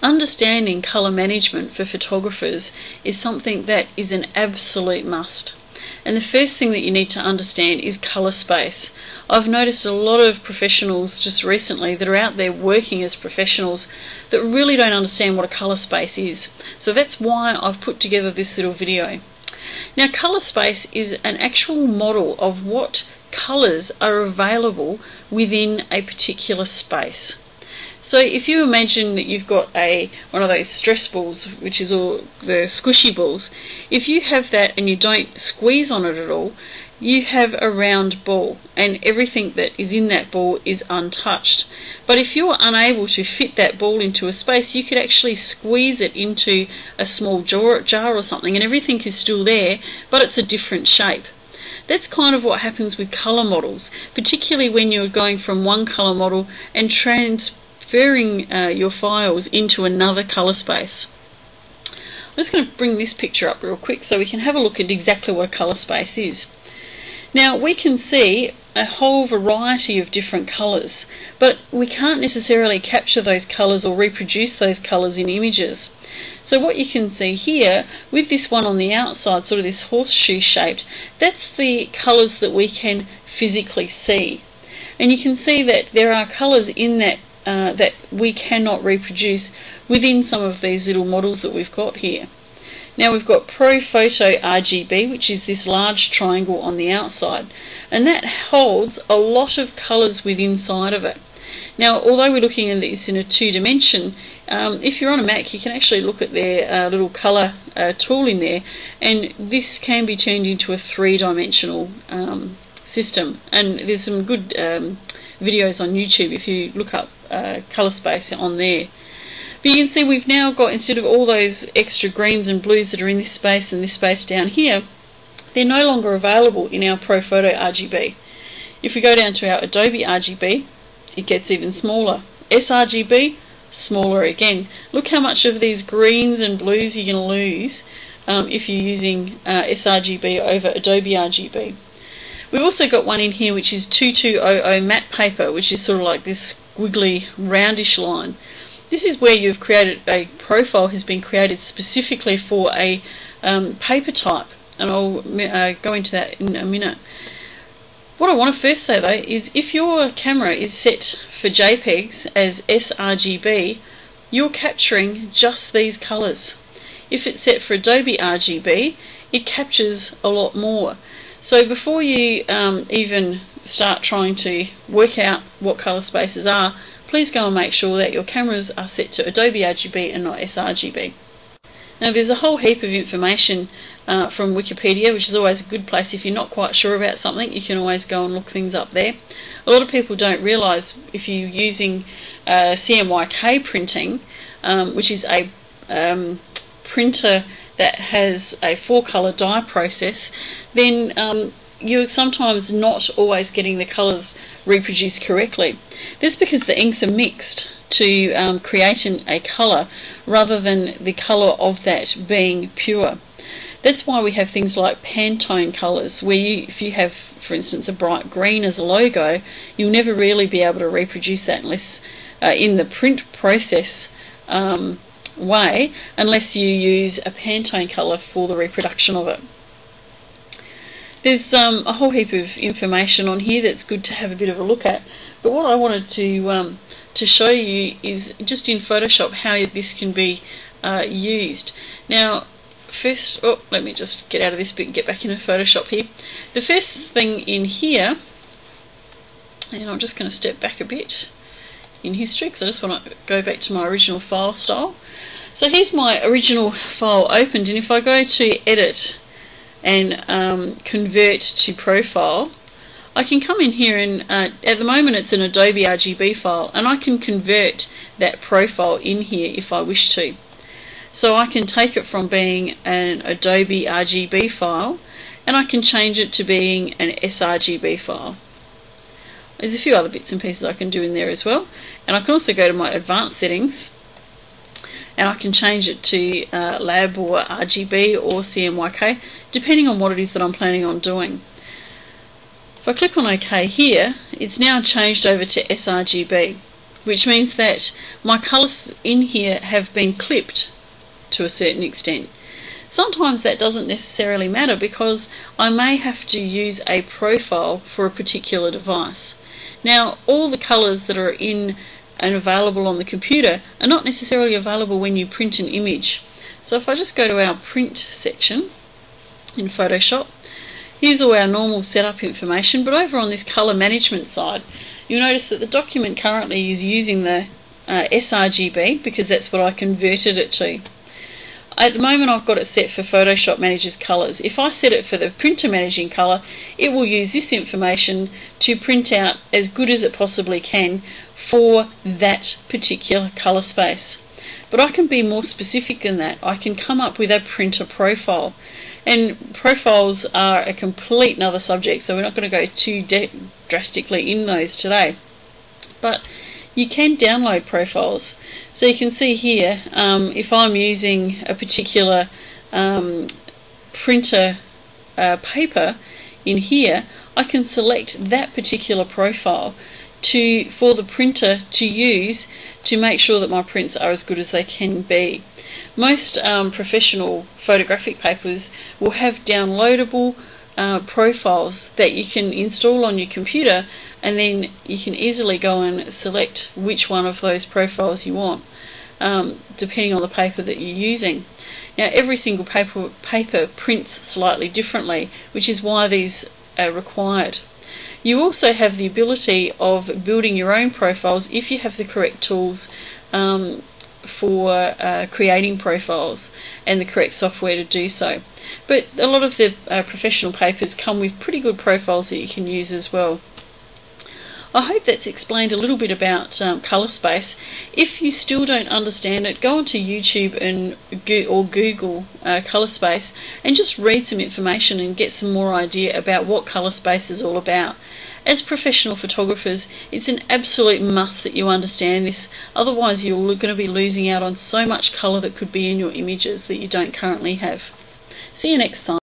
understanding colour management for photographers is something that is an absolute must. And the first thing that you need to understand is colour space. I've noticed a lot of professionals just recently that are out there working as professionals that really don't understand what a colour space is. So that's why I've put together this little video. Now, colour space is an actual model of what colours are available within a particular space. So if you imagine that you've got one of those stress balls, which is all the squishy balls, if you have that and you don't squeeze on it at all, you have a round ball and everything that is in that ball is untouched. But if you're unable to fit that ball into a space, you could actually squeeze it into a small jar or something and everything is still there, but it's a different shape. That's kind of what happens with colour models, particularly when you're going from one colour model and transferring your files into another colour space. I'm just going to bring this picture up real quick so we can have a look at exactly what a colour space is. Now, we can see a whole variety of different colours, but we can't necessarily capture those colours or reproduce those colours in images. So what you can see here with this one on the outside, sort of this horseshoe shaped, that's the colours that we can physically see. And you can see that there are colours in that that we cannot reproduce within some of these little models that we've got here. Now we've got Pro Photo RGB, which is this large triangle on the outside, and that holds a lot of colours within inside of it. Now, although we're looking at this in a two-dimension, if you're on a Mac, you can actually look at their little colour tool in there, and this can be turned into a three-dimensional system. And there's some good videos on YouTube if you look up colour space on there. But you can see we've now got, instead of all those extra greens and blues that are in this space and this space down here, they're no longer available in our Pro Photo RGB. If we go down to our Adobe RGB, it gets even smaller. sRGB, smaller again. Look how much of these greens and blues you're going to lose if you're using sRGB over Adobe RGB. We've also got one in here which is 2200 matte paper, which is sort of like this squiggly roundish line. This is where you've created a profile has been created specifically for a paper type, and I'll go into that in a minute. What I want to first say though is if your camera is set for JPEGs as sRGB, you're capturing just these colours. If it's set for Adobe RGB, it captures a lot more. So before you even start trying to work out what colour spaces are, please go and make sure that your cameras are set to Adobe RGB and not sRGB. Now there's a whole heap of information from Wikipedia, which is always a good place. If you're not quite sure about something, you can always go and look things up there. A lot of people don't realise if you're using CMYK printing, which is a printer that has a 4-colour dye process, then you're sometimes not always getting the colours reproduced correctly. That's because the inks are mixed to create a colour rather than the colour of that being pure. That's why we have things like Pantone colours, where if you have, for instance, a bright green as a logo, you'll never really be able to reproduce that unless in the print process way, unless you use a Pantone colour for the reproduction of it. There's a whole heap of information on here that's good to have a bit of a look at, but what I wanted to show you is just in Photoshop how this can be used. Now first, let me just get out of this bit and get back into Photoshop here. The first thing in here, and I'm just going to step back a bit in history because I just want to go back to my original file style. So here's my original file opened, and if I go to Edit and Convert to Profile, I can come in here and at the moment it's an Adobe RGB file, and I can convert that profile in here if I wish to. So I can take it from being an Adobe RGB file and I can change it to being an sRGB file. There's a few other bits and pieces I can do in there as well, and I can also go to my advanced settings and I can change it to lab or RGB or CMYK depending on what it is that I'm planning on doing. If I click on OK here, it's now changed over to sRGB. which means that my colours in here have been clipped to a certain extent. Sometimes that doesn't necessarily matter because I may have to use a profile for a particular device. Now, all the colours that are in and available on the computer are not necessarily available when you print an image. So if I just go to our print section in Photoshop, here's all our normal setup information, but over on this colour management side, you'll notice that the document currently is using the sRGB because that's what I converted it to. At the moment I've got it set for Photoshop Manager's colours. If I set it for the printer managing colour, it will use this information to print out as good as it possibly can for that particular colour space. But I can be more specific than that. I can come up with a printer profile. And profiles are a complete another subject, so we're not going to go too drastically in those today. But you can download profiles. So you can see here, if I'm using a particular printer paper in here, I can select that particular profile for the printer to use to make sure that my prints are as good as they can be. Most professional photographic papers will have downloadable profiles that you can install on your computer, and then you can easily go and select which one of those profiles you want, depending on the paper that you're using. Now, every single paper prints slightly differently, which is why these are required. You also have the ability of building your own profiles if you have the correct tools for creating profiles and the correct software to do so. But a lot of the professional papers come with pretty good profiles that you can use as well. I hope that's explained a little bit about colourspace. If you still don't understand it, go onto YouTube or Google colourspace and just read some information and get some more idea about what colourspace is all about. As professional photographers, it's an absolute must that you understand this, otherwise you're going to be losing out on so much colour that could be in your images that you don't currently have. See you next time.